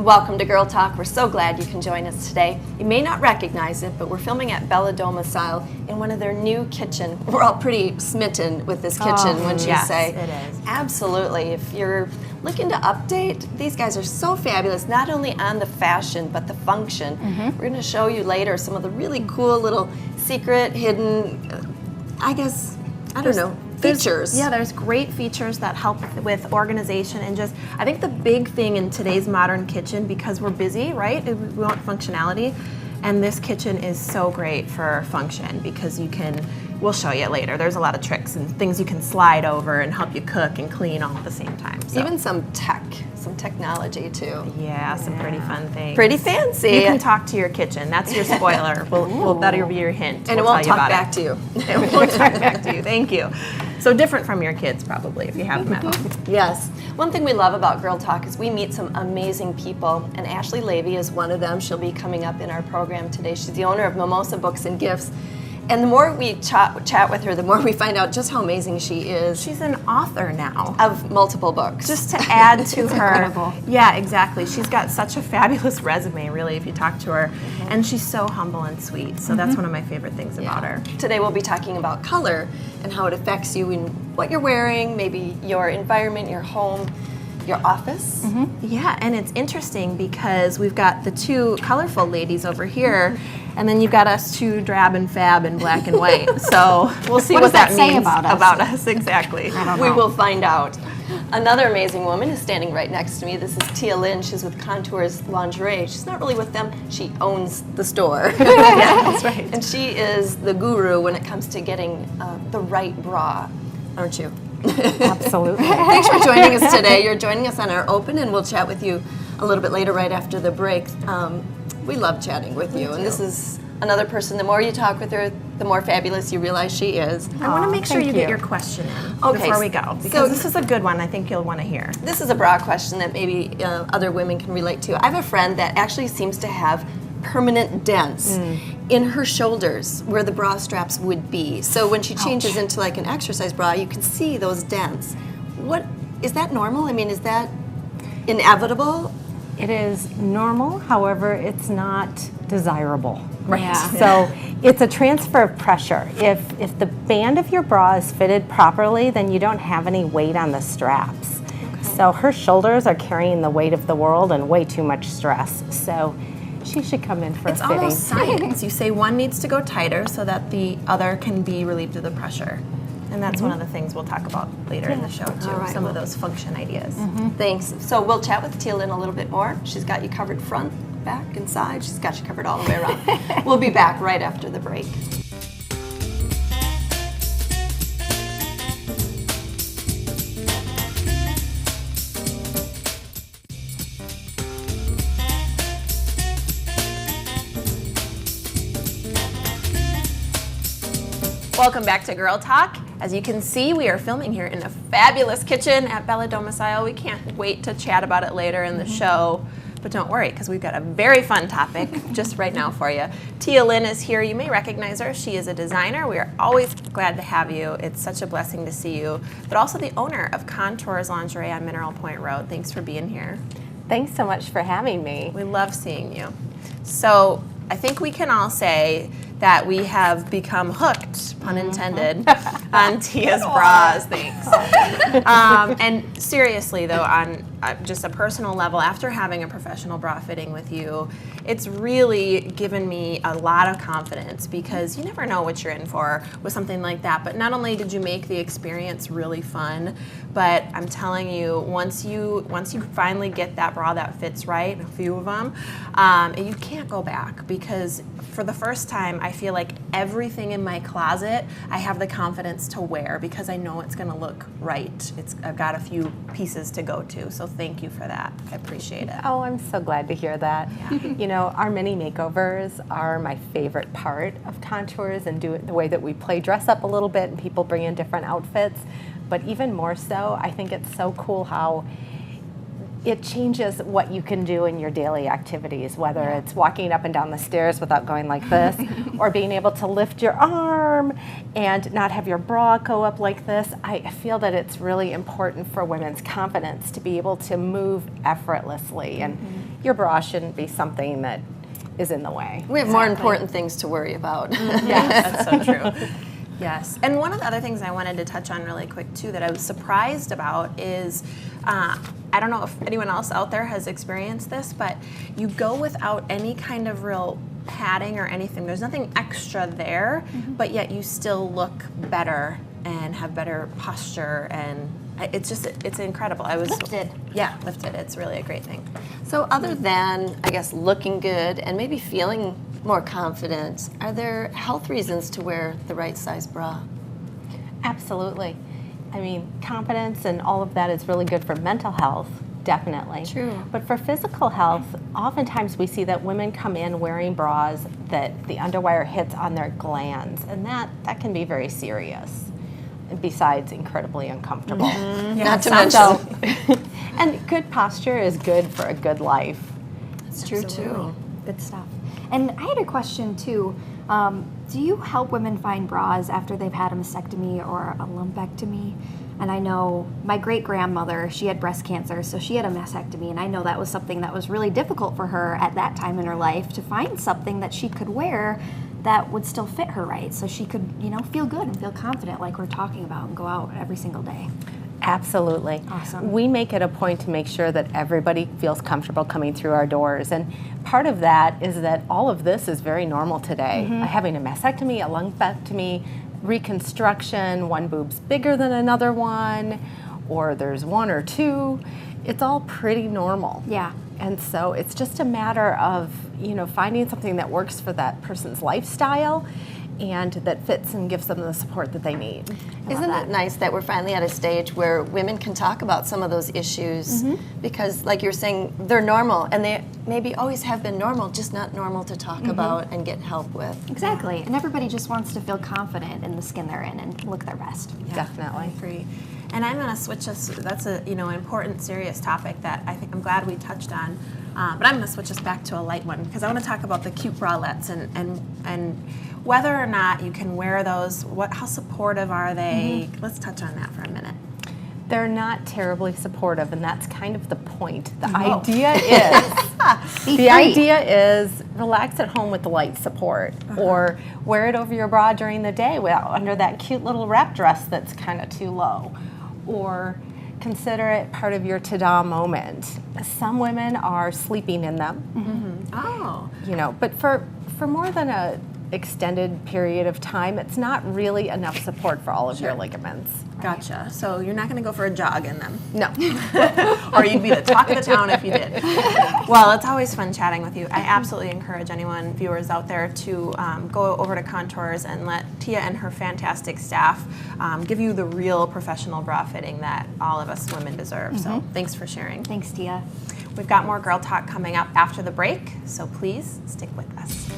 Welcome to Girl Talk. We're so glad you can join us today. You may not recognize it, but we're filming at Bella Domicile in one of their new kitchen. We're all pretty smitten with this kitchen, wouldn't you say? It is. Absolutely. If you're looking to update, these guys are so fabulous, not only on the fashion, but the function. We're going to show you later some of the really cool little secret, hidden, features. Yeah, there's great features that help with organization and just, I think the big thing in today's modern kitchen, because we're busy, right? We want functionality. And this kitchen is so great for function because you can, we'll show you later, there's a lot of tricks and things you can slide over and help you cook and clean all at the same time. So. Even some technology too. Yeah, some pretty fun things. Pretty fancy. You can talk to your kitchen. That's your spoiler. That'll be your hint. And it won't talk back to you. It won't talk back to you. Thank you. So different from your kids probably if you have them at home. Yes. One thing we love about Girl Talk is we meet some amazing people, and Ashley Levy is one of them. She'll be coming up in our program today. She's the owner of Mimosa Books and Gifts. And the more we chat with her, the more we find out just how amazing she is. She's an author now. Of multiple books. Just to add to her. Incredible. Yeah, exactly. She's got such a fabulous resume, really, if you talk to her. And she's so humble and sweet. So that's one of my favorite things about her. Today we'll be talking about color and how it affects you in what you're wearing, maybe your environment, your home, your office. Yeah, and it's interesting because we've got the two colorful ladies over here, and then you've got us two drab and fab in black and white. So we'll see what that means about us. Exactly. We will find out. Another amazing woman is standing right next to me. This is Tia Lynn. She's with Contours Lingerie. She's not really with them. She owns the store. Yeah, that's right. And she is the guru when it comes to getting the right bra, aren't you? Absolutely. Thanks for joining us today. You're joining us on our open, and we'll chat with you a little bit later right after the break. We love chatting with you, and this is another person. The more you talk with her, the more fabulous you realize she is. I want to make sure you get your question in before we go, because this is a good one I think you'll want to hear. This is a bra question that maybe other women can relate to. I have a friend that actually seems to have permanent dents in her shoulders where the bra straps would be. So when she changes into like an exercise bra, you can see those dents. What is that normal? I mean, is that inevitable? It is normal, however, it's not desirable. Right. Yeah. So it's a transfer of pressure. If the band of your bra is fitted properly, then you don't have any weight on the straps. So her shoulders are carrying the weight of the world and way too much stress. So she should come in for a fitting. It's almost science. You say one needs to go tighter so that the other can be relieved of the pressure. And that's one of the things we'll talk about later in the show, too. All right. Some of those function ideas. Thanks. So we'll chat with Tia Lynn a little bit more. She's got you covered front, back, and side. She's got you covered all the way around. We'll be back right after the break. Welcome back to Girl Talk. As you can see, we are filming here in a fabulous kitchen at Bella Domicile. We can't wait to chat about it later in the show, but don't worry, because we've got a very fun topic just right now for you. Tia Lynn is here. You may recognize her. She is a designer. We are always glad to have you. It's such a blessing to see you, but also the owner of Contours Lingerie on Mineral Point Road. Thanks for being here. Thanks so much for having me. We love seeing you. So I think we can all say that we have become hooked, pun intended, on Tia's bras. Thanks. And seriously, though, on just a personal level, after having a professional bra fitting with you, it's really given me a lot of confidence because you never know what you're in for with something like that. But not only did you make the experience really fun, but I'm telling you, once you finally get that bra that fits right, a few of them, you can't go back because for the first time, I feel like everything in my closet, I have the confidence to wear because I know it's going to look right. I've got a few pieces to go to, so thank you for that. I appreciate it. Oh, I'm so glad to hear that. You know, our mini makeovers are my favorite part of Contours and do it the way that we play dress up a little bit and people bring in different outfits. But even more so, I think it's so cool how it changes what you can do in your daily activities, whether it's walking up and down the stairs without going like this, or being able to lift your arm and not have your bra go up like this. I feel that it's really important for women's confidence to be able to move effortlessly. And your bra shouldn't be something that is in the way. We have more important things to worry about. That's so true. Yes. And one of the other things I wanted to touch on really quick too that I was surprised about is I don't know if anyone else out there has experienced this, but you go without any kind of real padding or anything. There's nothing extra there, but yet you still look better and have better posture, and it's incredible. I was Lifted. Yeah, lifted. It's really a great thing. So other than, I guess, looking good and maybe feeling more confident, are there health reasons to wear the right size bra? Absolutely. I mean, confidence and all of that is really good for mental health, definitely. True. But for physical health, oftentimes we see that women come in wearing bras that the underwire hits on their glands, and that can be very serious, besides incredibly uncomfortable. Not to mention. So, and good posture is good for a good life. It's true too. Good stuff. And I had a question too. Do you help women find bras after they've had a mastectomy or a lumpectomy? And I know my great-grandmother, she had breast cancer, so she had a mastectomy, and I know that was something that was really difficult for her at that time in her life to find something that she could wear that would still fit her right, so she could, feel good and feel confident like we're talking about and go out every single day. Absolutely. Awesome. We make it a point to make sure that everybody feels comfortable coming through our doors. And part of that is that all of this is very normal today. Having a mastectomy, a lumpectomy, reconstruction, one boob's bigger than another one, or there's one or two, it's all pretty normal. Yeah. And so it's just a matter of, finding something that works for that person's lifestyle and that fits and gives them the support that they need. Isn't it nice that we're finally at a stage where women can talk about some of those issues because, like you're saying, they're normal and they maybe always have been normal, just not normal to talk about and get help with. Exactly. And everybody just wants to feel confident in the skin they're in and look their best. Definitely. I agree. And I'm going to switch us. That's a important, serious topic that I think I'm glad we touched on. But I'm going to switch us back to a light one because I want to talk about the cute bralettes and whether or not you can wear those. How supportive are they? Let's touch on that for a minute. They're not terribly supportive, and that's kind of the point. The idea is relax at home with the light support, or wear it over your bra during the day under that cute little wrap dress that's kind of too low, or consider it part of your ta-da moment. Some women are sleeping in them. Oh. But for more than a extended period of time, it's not really enough support for all of your ligaments. Gotcha. So you're not going to go for a jog in them. No. Or you'd be the talk of the town if you did. Well, it's always fun chatting with you. I absolutely encourage anyone, viewers out there, to go over to Contours and let Tia and her fantastic staff give you the real professional bra fitting that all of us women deserve. So thanks for sharing. Thanks, Tia. We've got more Girl Talk coming up after the break, so please stick with us.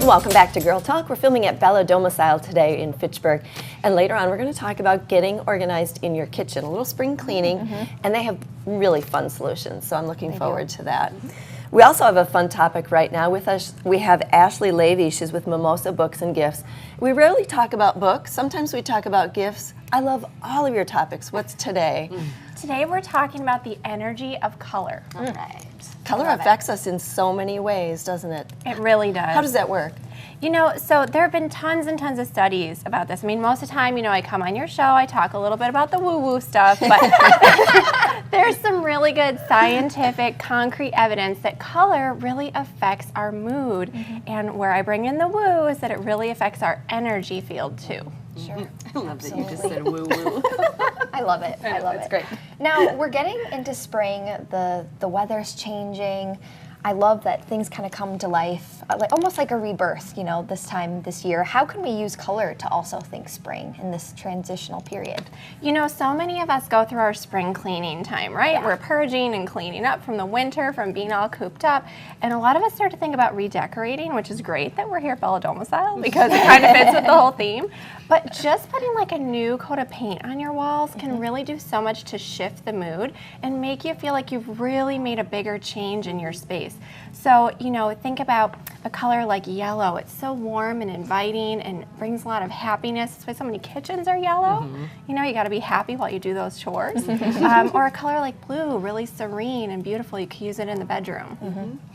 Welcome back to Girl Talk. We're filming at Bella Domicile today in Fitchburg. And later on, we're going to talk about getting organized in your kitchen, a little spring cleaning, and they have really fun solutions. So I'm looking forward to that. We also have a fun topic right now with us. We have Ashley Levy. She's with Mimosa Books and Gifts. We rarely talk about books. Sometimes we talk about gifts. I love all of your topics. What's today? Today we're talking about the energy of color. Right. Color affects us in so many ways, doesn't it? It really does. How does that work? So there have been tons and tons of studies about this. I mean, most of the time, I come on your show, I talk a little bit about the woo-woo stuff, but there's some really good scientific, concrete evidence that color really affects our mood. And where I bring in the woo is that it really affects our energy field too. Sure. I love that you just said woo-woo. I love it. I love it. It's great. Now, we're getting into spring. The weather's changing. I love that things kind of come to life like almost like a rebirth, you know, this time this year. How can we use color to also think spring in this transitional period? You know, so many of us go through our spring cleaning time, right? Yeah. We're purging and cleaning up from the winter, from being all cooped up. And a lot of us start to think about redecorating, which is great that we're here at Bella Domicile because it kind of fits with the whole theme. But just putting like a new coat of paint on your walls can really do so much to shift the mood and make you feel like you've really made a bigger change in your space. So, you know, think about a color like yellow. It's so warm and inviting and brings a lot of happiness. That's why so many kitchens are yellow. You know, you got to be happy while you do those chores. Or a color like blue, really serene and beautiful. You could use it in the bedroom.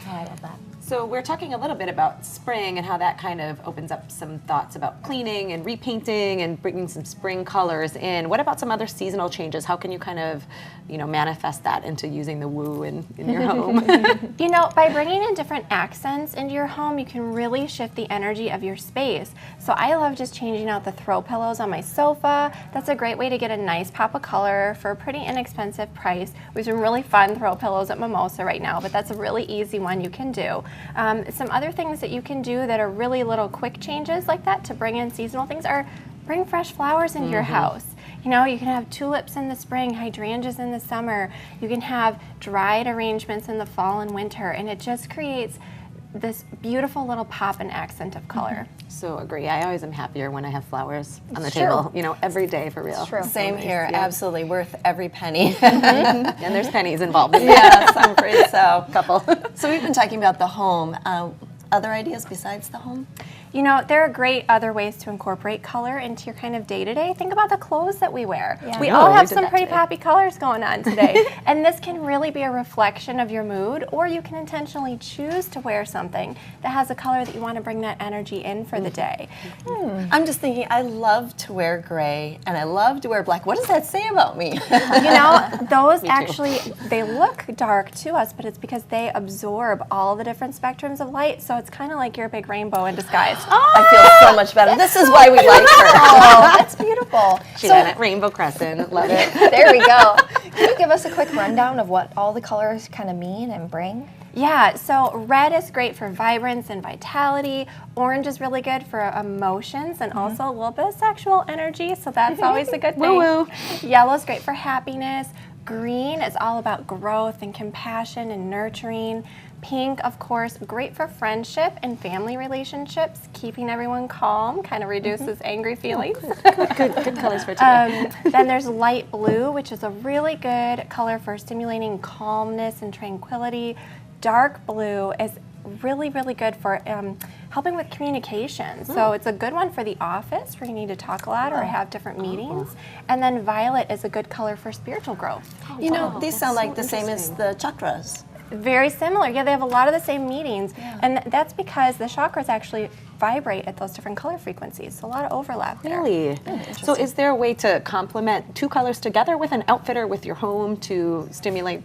Oh, I love that. So we're talking a little bit about spring and how that kind of opens up some thoughts about cleaning and repainting and bringing some spring colors in. What about some other seasonal changes? How can you kind of, you know, manifest that into using the woo in your home? You know, by bringing in different accents into your home, you can really shift the energy of your space. So I love just changing out the throw pillows on my sofa. That's a great way to get a nice pop of color for a pretty inexpensive price. We have some really fun throw pillows at Mimosa right now, but that's a really easy one you can do. Some other things that you can do that are really little quick changes like that to bring in seasonal things are bring fresh flowers into your house. You know, you can have tulips in the spring, hydrangeas in the summer. You can have dried arrangements in the fall and winter, and it just creates this beautiful little pop and accent of color. So agree. I always am happier when I have flowers on the It's true. table, you know, every day for real. True. Same here, Yeah. absolutely worth every penny. And there's pennies involved. Yes, I'm afraid so. Couple. So we've been talking about the home. Other ideas besides the home? You know, there are great other ways to incorporate color into your kind of day-to-day. Think about the clothes that we wear. Yeah. We Oh, all we have did some that pretty today. poppy colors going on today. And this can really be a reflection of your mood, or you can intentionally choose to wear something that has a color that you want to bring that energy in for the day. I'm just thinking, I love to wear gray and I love to wear black. What does that say about me? You know, those actually, they look dark to us, but it's because they absorb all the different spectrums of light. So it's kind of like you're a big rainbow in disguise. I feel so much better. This is why we like her. Oh, that's beautiful. She's on it. Rainbow Crescent. Love it. There we go. Can you give us a quick rundown of what all the colors kind of mean and bring? Yeah, so red is great for vibrance and vitality. Orange is really good for emotions and also a little bit of sexual energy, so that's always a good thing. Woo-woo. Yellow is great for happiness. Green is all about growth and compassion and nurturing. Pink, of course, great for friendship and family relationships. Keeping everyone calm kind of reduces angry feelings. Good colors for today. Then there's light blue, which is a really good color for stimulating calmness and tranquility. Dark blue is really, really good for helping with communication. So it's a good one for the office where you need to talk a lot or have different meetings. And then violet is a good color for spiritual growth. You know, these sound like the same as the chakras. Very similar. Yeah, they have a lot of the same meanings. And that's because the chakras actually vibrate at those different color frequencies. So a lot of overlap there. Really? So is there a way to complement two colors together with an outfit or with your home to stimulate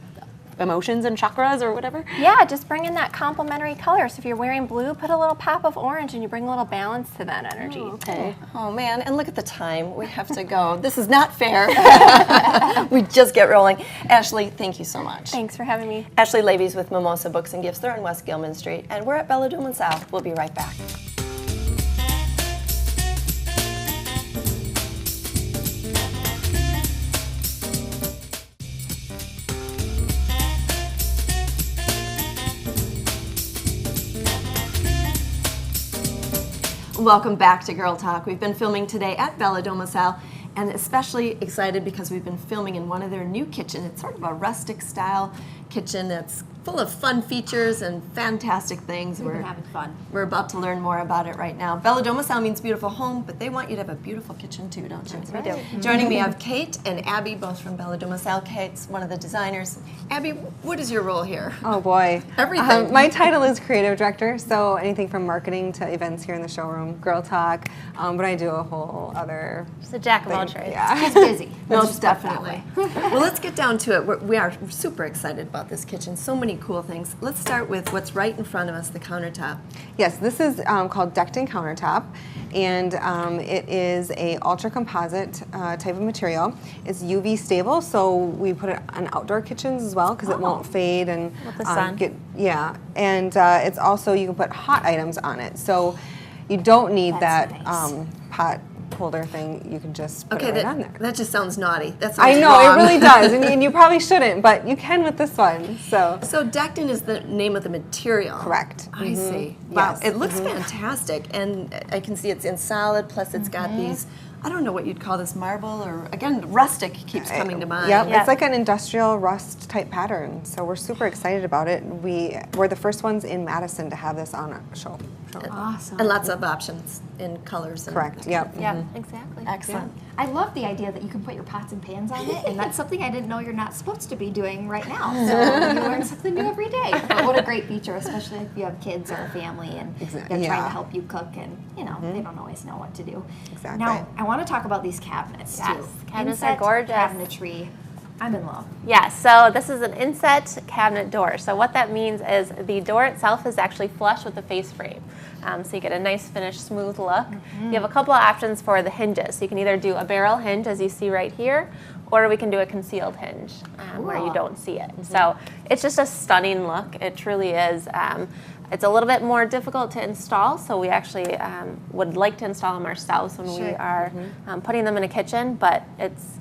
emotions and chakras or whatever? Yeah, just bring in that complementary color. So if you're wearing blue, put a little pop of orange and you bring a little balance to that energy. Okay. Oh man, and look at the time. We have to go. This is not fair. We just get rolling. Ashley, thank you so much. Thanks for having me. Ashley Levy's with Mimosa Books and Gifts. They're on West Gilman Street, and we're at Bella Domicile. We'll be right back. Welcome back to Girl Talk. We've been filming today at Bella Domicile, and especially excited because we've been filming in one of their new kitchens. It's sort of a rustic style kitchen that's full of fun features and fantastic things. We've been having fun. We're about to learn more about it right now. Bella Domicile means beautiful home, but they want you to have a beautiful kitchen too, don't you? We do. Joining me, I have Kate and Abby, both from Bella Domicile. Kate's one of the designers. Abby, what is your role here? Oh boy. Everything. My title is creative director, so anything from marketing to events here in the showroom, Girl Talk, but I do a whole other It's a jack of all thing. trades. Yeah. He's busy. Most definitely. Well, let's get down to it. We are super excited about this kitchen. So many many cool things. Let's start with what's right in front of us, the countertop. Yes, this is called Decked-In Countertop, and it is a ultra composite type of material. It's UV stable, so we put it on outdoor kitchens as well because it won't fade and With the sun. And it's also, you can put hot items on it, so you don't need That's that nice. pot holder thing. You can just put it right on there. that just sounds naughty. That I sounds know, wrong. it really does, and you probably shouldn't, but you can with this one. So So Decked-In is the name of the material. correct. I see. Wow, Yes. it looks fantastic, and I can see it's in solid. Plus, it's got these. I don't know what you'd call this, marble or again rustic keeps coming to mind. Yep, Yeah. it's like an industrial rust type pattern. So we're super excited about it. We're the first ones in Madison to have this on a show. Awesome. And lots of options in colors. And Correct. Yep. Yeah, exactly. Excellent. I love the idea that you can put your pots and pans on it, and that's something I didn't know you're not supposed to be doing right now. So you learn something new every day. But what a great feature, especially if you have kids or a family and they're trying yeah. to help you cook, and they don't always know what to do. Exactly. Now I want to talk about these cabinets Yes, too. cabinets are Inset gorgeous. Cabinetry. I'm in love. Yes, so this is an inset cabinet door. So what that means is the door itself is actually flush with the face frame. So you get a nice finished smooth look. You have a couple of options for the hinges. So you can either do a barrel hinge as you see right here, or we can do a concealed hinge where you Cool. don't see it. So it's just a stunning look. It truly is. It's a little bit more difficult to install, so we actually would like to install them ourselves when we are putting them in a kitchen, but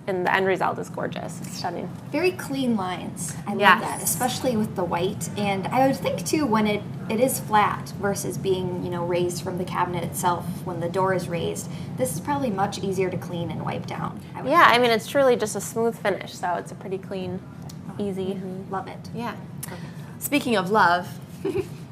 and the end result is gorgeous. It's stunning. Very clean lines. I love Yes. that, especially with the white. And I would think too, when it is flat versus being raised from the cabinet itself, when the door is raised, this is probably much easier to clean and wipe down. I would Yeah, I mean, it's truly just a smooth finish, so it's a pretty clean, easy. love it. Yeah. Speaking of love,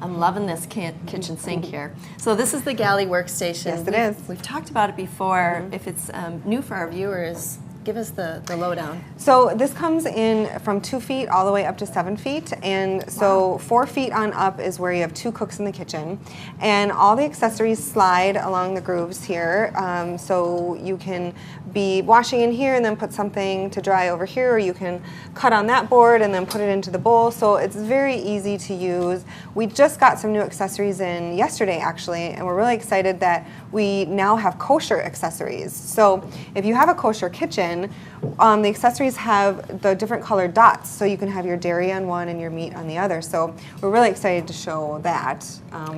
I'm loving this kitchen sink here. So this is the galley workstation. Yes, it is. We've talked about it before. If it's new for our viewers, give us the lowdown. So this comes in from 2 feet all the way up to 7 feet, and so 4 feet on up is where you have 2 cooks in the kitchen, and all the accessories slide along the grooves here. So you can be washing in here and then put something to dry over here, or you can cut on that board and then put it into the bowl. So it's very easy to use. We just got some new accessories in yesterday, actually, and we're really excited that we now have kosher accessories. So if you have a kosher kitchen, the accessories have the different colored dots, so you can have your dairy on one and your meat on the other. So we're really excited to show that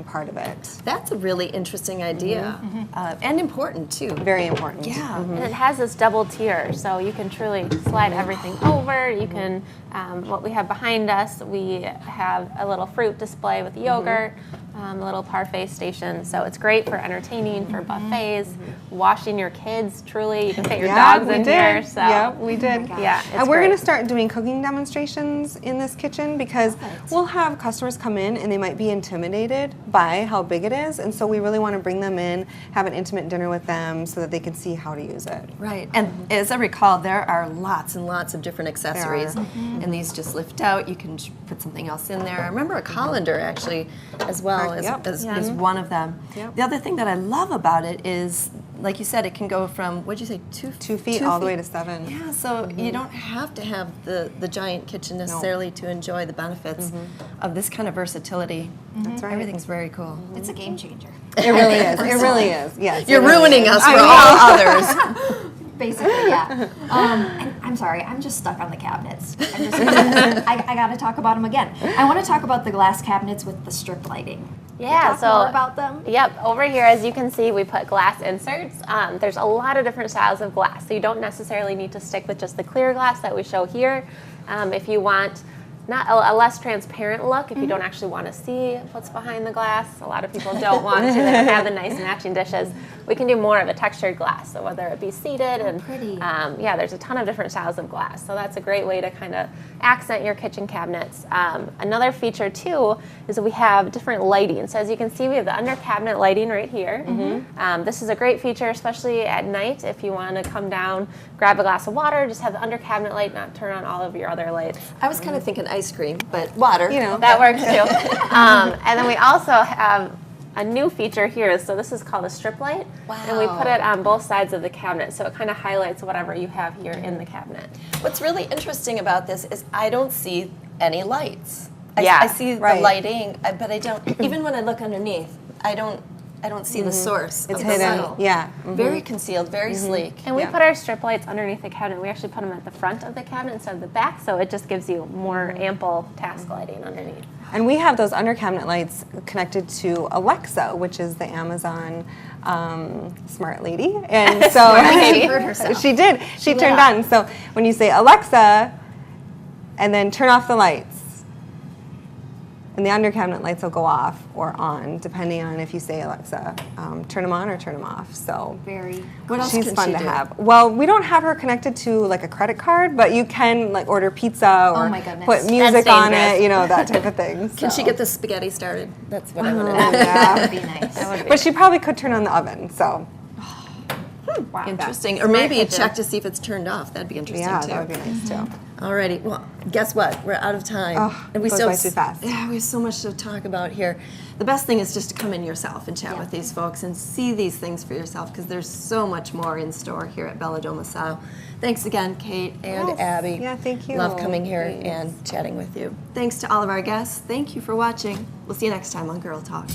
part of it. That's a really interesting idea and important too. Very important. Yeah. And it has this double tier, so you can truly slide everything over. You can, what we have behind us, we have a little fruit display with yogurt, a little parfait station. So it's great for entertaining, for buffets, washing your kids, truly. You can fit your dogs we in did. here. So Yeah, we did. yeah, it's And we're great. going to start doing cooking demonstrations in this kitchen because we'll have customers come in and they might be intimidated by how big it is. And so we really want to bring them in, have an intimate dinner with them so that they can see how to use it. Right. And as I recall, there are lots and lots of different accessories. And these just lift out. You can put something else in there. I remember a colander actually as well as, Yep. as one of them. Yep. The other thing that I love about it is, like you said, it can go from, what'd you say, 2 feet all the way to 7. Yeah, so you don't have to have the giant kitchen necessarily to enjoy the benefits of this kind of versatility. That's right. Everything's very cool. It's a game changer. It really is. It really is. Yes. You're it really ruining is. us for all others. Basically, yeah. And I'm sorry, I'm just stuck on the cabinets. I got to talk about them again. I want to talk about the glass cabinets with the strip lighting. Yeah, Talk so more about them. Yep, over here, as you can see, we put glass inserts. There's a lot of different styles of glass, so you don't necessarily need to stick with just the clear glass that we show here. If you want not a less transparent look, if you don't actually want to see what's behind the glass, a lot of people don't want to. They don't have the nice matching dishes. We can do more of a textured glass, so whether it be seated and pretty. yeah, there's a ton of different styles of glass, so that's a great way to kind of accent your kitchen cabinets. Another feature too is that we have different lighting. So as you can see, we have the under cabinet lighting right here. This is a great feature, especially at night if you want to come down, grab a glass of water, just have the under cabinet light, not turn on all of your other lights. I was kind of thinking ice cream, but water. You know. That works too. And then we also have a new feature here. So this is called a strip light. And we put it on both sides of the cabinet, so it kind of highlights whatever you have here in the cabinet. What's really interesting about this is I don't see any lights. Yeah, I see right. the lighting, but I don't. Even when I look underneath, I don't see the source. It's of the hidden. light. Yeah. Very concealed, very sleek. And we Yeah. put our strip lights underneath the cabinet. We actually put them at the front of the cabinet instead of the back, so it just gives you more ample task lighting underneath. And we have those under cabinet lights connected to Alexa, which is the Amazon smart lady. And so She heard herself. she did. She turned on. So when you say Alexa, and then turn off the lights, and the under cabinet lights will go off or on, depending on if you say Alexa, turn them on or turn them off. So Very. What else she's can fun she to do? have. Well, we don't have her connected to like a credit card, but you can like order pizza or my goodness. put music on dangerous. it, you know, that type of thing. Can she get the spaghetti started? That's what I want to know. That would be nice. But she probably could turn on the oven. So Interesting. Or maybe check to see if it's turned off. That'd be interesting yeah, too. that would be nice too. Alrighty. Well, guess what? We're out of time. Oh, and we goes still by too fast. Yeah, we have so much to talk about here. The best thing is just to come in yourself and chat with these folks and see these things for yourself because there's so much more in store here at Bella Doma Sao. Thanks again, Kate and Yes. Abby. Yeah, thank you. Love coming here Thanks. and chatting with you. Thanks to all of our guests. Thank you for watching. We'll see you next time on Girl Talk.